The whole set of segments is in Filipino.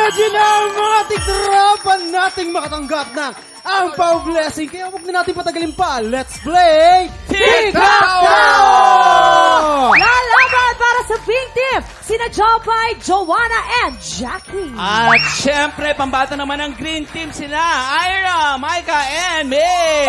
energy na ang mga tigrapan nating makatanggap ng ang Pau Blessing. Kaya huwag na natin patagalin pa. Let's play Tic-Tac-Toe! Lalaban para sa pink team, sina Jopay, Joanna, and Jackie. At syempre, pambata naman ng green team sila, Ira, Micah, and May.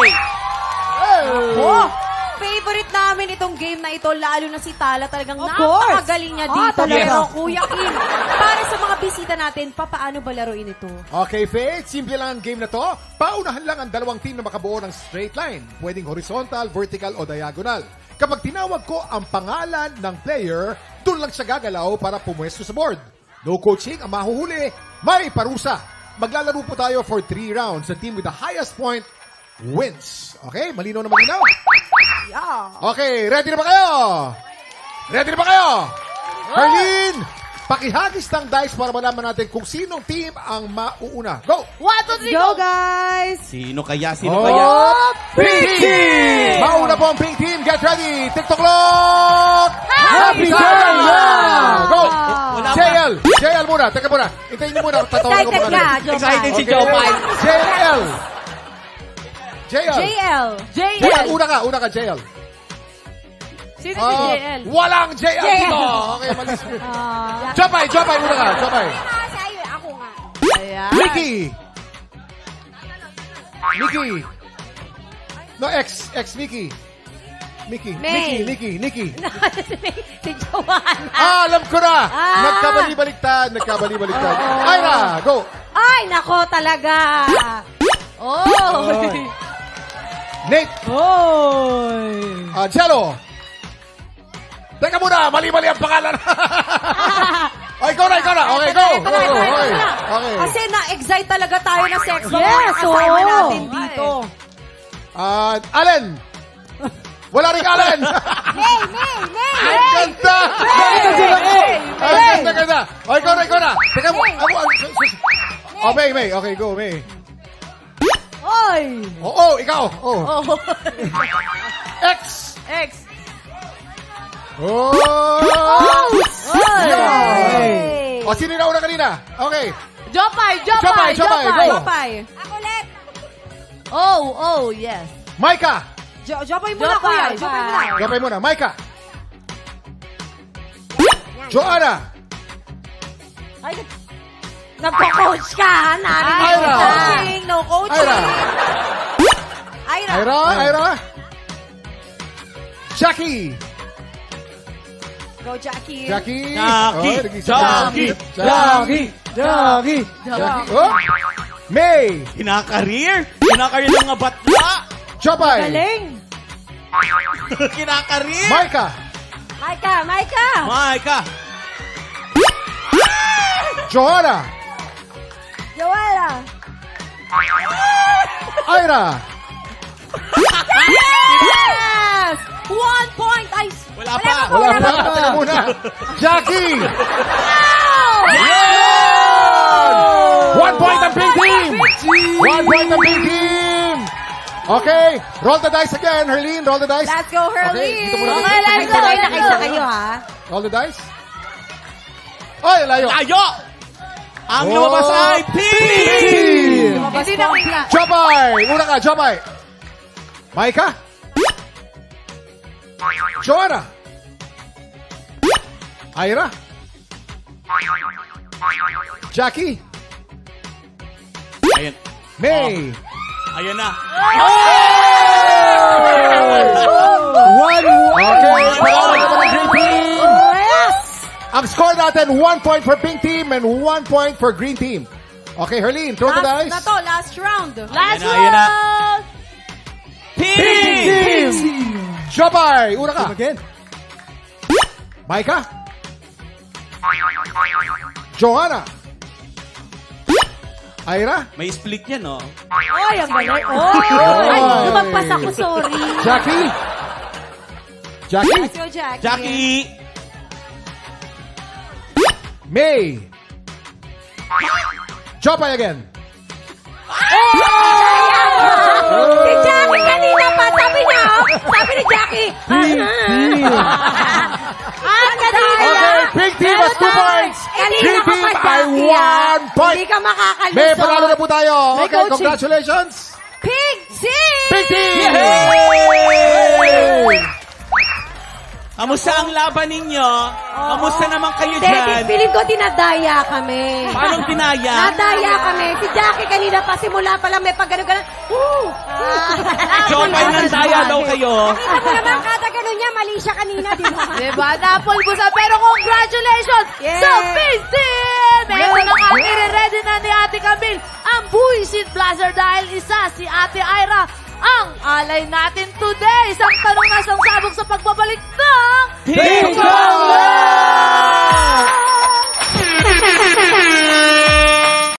Oh, favorite namin itong game na ito, lalo na si Tala. Talagang napakagaling niya dito. Pero Kuya Kim, para sa mga bisita natin, paano ba laruin ito? Okay, Faith. Simple lang ang game na to. Paunahan lang ang dalawang team na makabuo ng straight line. Pwedeng horizontal, vertical, o diagonal. Kapag tinawag ko ang pangalan ng player, doon lang siya gagalaw para pumwesto sa board. No coaching, ang mahuhuli, may parusa. Maglalaro po tayo for 3 rounds. The team with the highest point wins. Okay? Malinaw na malinaw? Yeah. Okay, ready na ba kayo? Ready na ba kayo? Herlene, pakihagis ng dice para malaman natin kung sinong team ang mauuna. Go! 1, 2, 3, go, guys! Sino kaya? Sino kaya? Pink team! Mauna po ang pink team. Get ready. TikTok clock! Happy time na! Go! JL! JL muna. Teka muna. Hintayin niyo muna. Tatawag ko muna. Excited si Jopay. JL! JL. Una ka, JL. Sino si JL? Walang JL dito. Okay, malis. Jopay, una ka. Jopay. Ako nga. Ayan. Mickey. No, X Mickey. Mickey. Si Joanna. Alam ko na. Nagkabali-baliktad. Ira, go. Ay, nako talaga. Oh. Nate. Jello. Teka muna, mali-mali ang pangalan. Ikaw na. Okay, go. Okay. Kasi na-excite talaga tayo na sex bomb. Yes, kasama natin dito. Allen. Wala rin Allen. May. Ang ganda. Ang ganda. O, ikaw na. Teka mo. May. Okay, go, May. Oy. Ikaw. X. Sino na una kanina? Okay. Jopay. Go. Ako ulit. Yes. Micah. Jopay muna, kuya. Jopay muna. Micah. Joanna. Ay, nagpo-coach ka, ha? Ira. No coaching. Ira. Jackie. Go, Jackie. Jackie. Oh. May. Kinakarir ng mga batla. Jopay. Galing. Kinakarir. Micah. Joanna. Ira. Yes! 1 point. Ay, Wala pa. Teka muna. Jackie. Yan! 1 point ang pink team. 1 point ang pink team. Okay. Roll the dice again. Herlene, roll the dice. Let's go, Herlene. Okay, dito muna. Sabay na kayo, ha? Roll the dice. Ay, layo. Ang lumabas ay pink! Hindi na wala. Jopay. Una ka, Jopay. Micah. Joanna. Ira. Jackie. Ayan. May. Ayan na. Okay, panalo naman ng green team. Ang score natin, 1 point for pink team and 1 point for green team. Okay, Herlene, throw the dice. Last round. Ayan na. Pink! Jopay, una ka. Micah. Joanna. Ira. May split yan, no? Ay, ang galing. Ay, lumagpas ako, sorry. Jackie. Let's go, Jackie. Jackie! May. Jopay again. Si Jackie kanina pa, sabi ni Jackie. Okay, pink Team has 2 points. Green Team ay 1 point. Hindi ka makakalusot. May panalo na po tayo. May Okay, coaching. congratulations. Pig Team! Pink Team! Kamusta ang laban ninyo? Kamusta naman kayo David, dyan? feeling ko dinadaya kami. Paano dinaya? Nadaya kami. Si Jackie kanina pa, simula pa lang may pag-gano-gano. Jopay ng daya daw kayo. Kita mo naman, kada gano'n niya, mali siya kanina, di ba? Diba? Napulbusan. Pero congratulations Yes. sa Pink Team! Ito na nga, i-ready na ni Ate Camille ang Buisit Blaster dahil isa si Ate Ira ang alay natin today. Isang tanong na isang sabog sa pagbabalik ng Team Color!